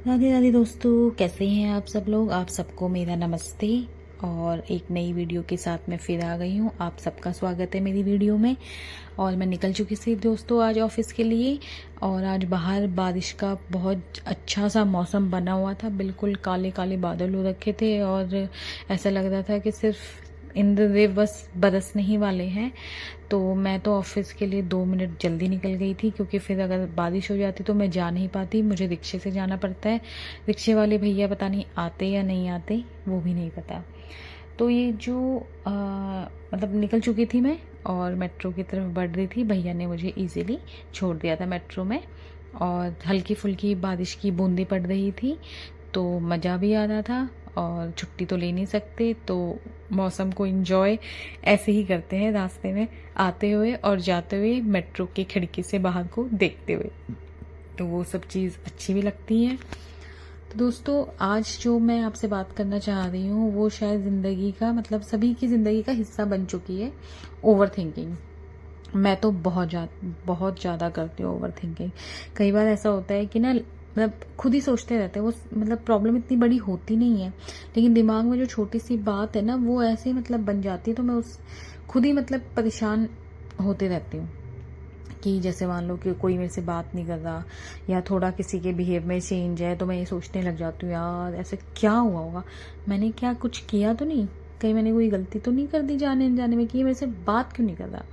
राधे राधे दोस्तों, कैसे हैं आप सब लोग। आप सबको मेरा नमस्ते और एक नई वीडियो के साथ मैं फिर आ गई हूँ। आप सबका स्वागत है मेरी वीडियो में। और मैं निकल चुकी थी दोस्तों आज ऑफिस के लिए। और आज बाहर बारिश का बहुत अच्छा सा मौसम बना हुआ था, बिल्कुल काले काले बादल हो रखे थे और ऐसा लग रहा था कि सिर्फ इंद्रदेव बस बरसने ही वाले हैं। तो मैं तो ऑफिस के लिए 2 मिनट जल्दी निकल गई थी, क्योंकि फिर अगर बारिश हो जाती तो मैं जा नहीं पाती। मुझे रिक्शे से जाना पड़ता है। रिक्शे वाले भैया पता नहीं आते या नहीं आते, वो भी नहीं पता। तो ये जो मतलब निकल चुकी थी मैं और मेट्रो की तरफ बढ़ रही थी। भैया ने मुझे इजीली छोड़ दिया था मेट्रो में। और हल्की फुल्की बारिश की बूंदें पड़ रही थी, तो मज़ा भी आ रहा था। और छुट्टी तो ले नहीं सकते, तो मौसम को एंजॉय ऐसे ही करते हैं, रास्ते में आते हुए और जाते हुए मेट्रो की खिड़की से बाहर को देखते हुए। तो वो सब चीज़ अच्छी भी लगती है। तो दोस्तों, आज जो मैं आपसे बात करना चाह रही हूँ वो शायद ज़िंदगी का मतलब सभी की ज़िंदगी का हिस्सा बन चुकी है, ओवर थिंकिंग। मैं तो बहुत ज़्यादा करती हूँ ओवर थिंकिंग। कई बार ऐसा होता है कि ना, मतलब खुद ही सोचते रहते हैं। वो मतलब प्रॉब्लम इतनी बड़ी होती नहीं है, लेकिन दिमाग में जो छोटी सी बात है ना, वो ऐसे मतलब बन जाती है। तो मैं उस खुद ही मतलब परेशान होते रहती हूँ कि जैसे मान लो कि कोई मेरे से बात नहीं कर रहा या थोड़ा किसी के बिहेव में चेंज है, तो मैं ये सोचने लग जाती हूँ, यार ऐसे क्या हुआ होगा, मैंने क्या कुछ किया तो नहीं, कहीं मैंने कोई गलती तो नहीं कर दी जाने अनजाने में कि ये मेरे से बात क्यों नहीं कर रहा।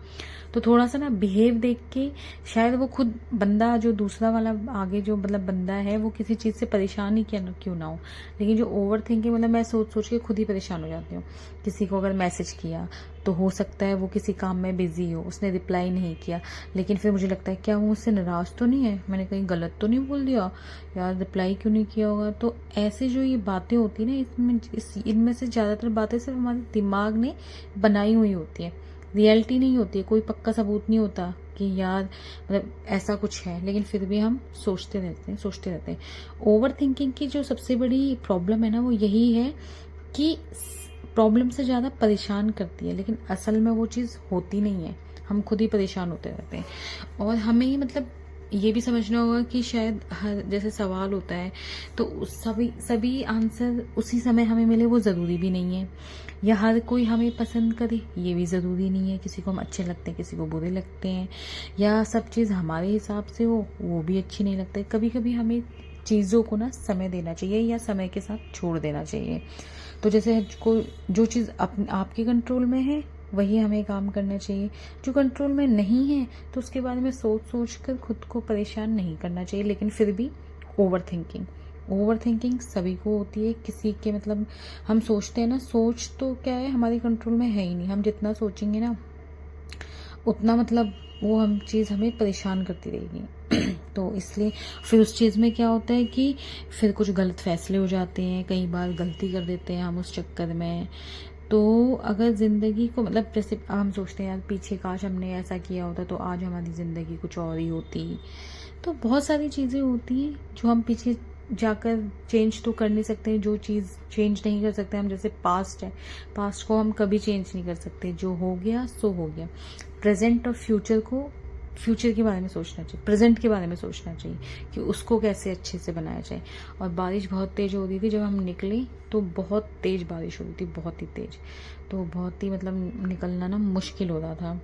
तो थोड़ा सा ना बिहेव देख के शायद वो खुद बंदा जो दूसरा वाला आगे जो मतलब बंदा है वो किसी चीज़ से परेशान ही क्यों ना हो, लेकिन जो ओवर थिंकिंग मतलब मैं सोच सोच के खुद ही परेशान हो जाती हूँ। किसी को अगर मैसेज किया तो हो सकता है वो किसी काम में बिजी हो, उसने रिप्लाई नहीं किया, लेकिन फिर मुझे लगता है क्या वो मुझसे नाराज़ तो नहीं है, मैंने कहीं गलत तो नहीं बोल दिया, यार रिप्लाई क्यों नहीं किया होगा। तो ऐसे जो ये बातें होती है ना, इनमें से ज़्यादातर बातें सिर्फ हमारे दिमाग ने बनाई हुई होती है, रियलिटी नहीं होती है। कोई पक्का सबूत नहीं होता कि यार मतलब ऐसा कुछ है, लेकिन फिर भी हम सोचते रहते हैं। ओवर थिंकिंग की जो सबसे बड़ी प्रॉब्लम है ना, वो यही है कि प्रॉब्लम से ज़्यादा परेशान करती है, लेकिन असल में वो चीज़ होती नहीं है। हम खुद ही परेशान होते रहते हैं। और हमें मतलब ये भी समझना होगा कि शायद हर जैसे सवाल होता है तो सभी सभी आंसर उसी समय हमें मिले, वो ज़रूरी भी नहीं है। या हर कोई हमें पसंद करे, ये भी ज़रूरी नहीं है। किसी को हम अच्छे लगते हैं, किसी को बुरे लगते हैं। या सब चीज़ हमारे हिसाब से हो, वो भी अच्छी नहीं लगती। कभी कभी हमें चीज़ों को ना समय देना चाहिए या समय के साथ छोड़ देना चाहिए। तो जैसे कोई जो चीज़ आपके कंट्रोल में है वही हमें काम करना चाहिए। जो कंट्रोल में नहीं है तो उसके बारे में सोच सोच कर खुद को परेशान नहीं करना चाहिए। लेकिन फिर भी ओवर थिंकिंग सभी को होती है। किसी के मतलब हम सोचते हैं ना, सोच तो क्या है, हमारे कंट्रोल में है ही नहीं। हम जितना सोचेंगे ना उतना मतलब वो हम चीज़ हमें परेशान करती रहेगी। तो इसलिए फिर उस चीज़ में क्या होता है कि फिर कुछ गलत फैसले हो जाते हैं, कई बार गलती कर देते हैं हम उस चक्कर में। तो अगर ज़िंदगी को मतलब जैसे हम सोचते हैं यार पीछे काश हमने ऐसा किया होता तो आज हमारी ज़िंदगी कुछ और ही होती। तो बहुत सारी चीज़ें होती हैं जो हम पीछे जाकर चेंज तो कर नहीं सकते। जो चीज़ चेंज नहीं कर सकते हम, जैसे पास्ट है, पास्ट को हम कभी चेंज नहीं कर सकते। जो हो गया सो हो गया। प्रेजेंट और फ्यूचर के बारे में सोचना चाहिए, प्रेजेंट के बारे में सोचना चाहिए कि उसको कैसे अच्छे से बनाया जाए। और बारिश बहुत तेज़ हो रही थी, जब हम निकले तो बहुत तेज़ बारिश हो रही थी, बहुत ही तेज़। तो बहुत ही मतलब निकलना ना मुश्किल हो रहा था।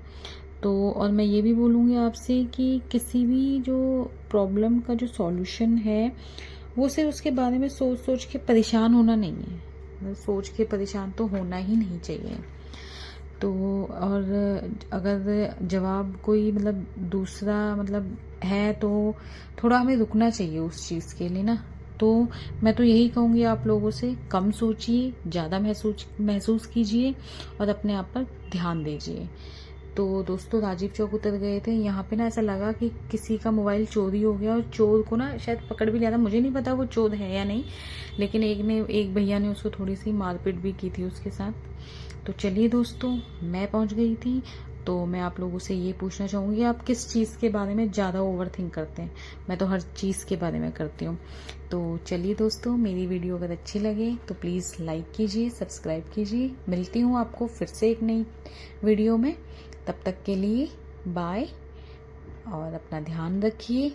तो और मैं ये भी बोलूँगी आपसे कि किसी भी जो प्रॉब्लम का जो सॉल्यूशन है वो सिर्फ उसके बारे में सोच सोच के परेशान होना नहीं है। मतलब सोच के परेशान तो होना ही नहीं चाहिए। तो और अगर जवाब कोई मतलब दूसरा मतलब है तो थोड़ा हमें रुकना चाहिए उस चीज़ के लिए ना। तो मैं तो यही कहूँगी आप लोगों से, कम सोचिए, ज़्यादा महसूस कीजिए और अपने आप पर ध्यान दीजिए। तो दोस्तों, राजीव चौक उतर गए थे। यहाँ पे ना ऐसा लगा कि किसी का मोबाइल चोरी हो गया और चोर को ना शायद पकड़ भी लिया था। मुझे नहीं पता वो चोर है या नहीं, लेकिन एक भैया ने उसको थोड़ी सी मारपीट भी की थी उसके साथ। तो चलिए दोस्तों, मैं पहुंच गई थी। तो मैं आप लोगों से ये पूछना चाहूँगी, आप किस चीज़ के बारे में ज़्यादा ओवर थिंक करते हैं। मैं तो हर चीज़ के बारे में करती हूँ। तो चलिए दोस्तों, मेरी वीडियो अगर अच्छी लगे तो प्लीज़ लाइक कीजिए, सब्सक्राइब कीजिए। मिलती हूँ आपको फिर से एक नई वीडियो में। तब तक के लिए बाय और अपना ध्यान रखिए।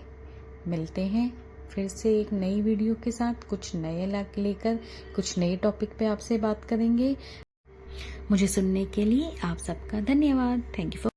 मिलते हैं फिर से एक नई वीडियो के साथ कुछ नए लेकर कुछ नए टॉपिक पे आपसे बात करेंगे। मुझे सुनने के लिए आप सबका धन्यवाद। Thank you for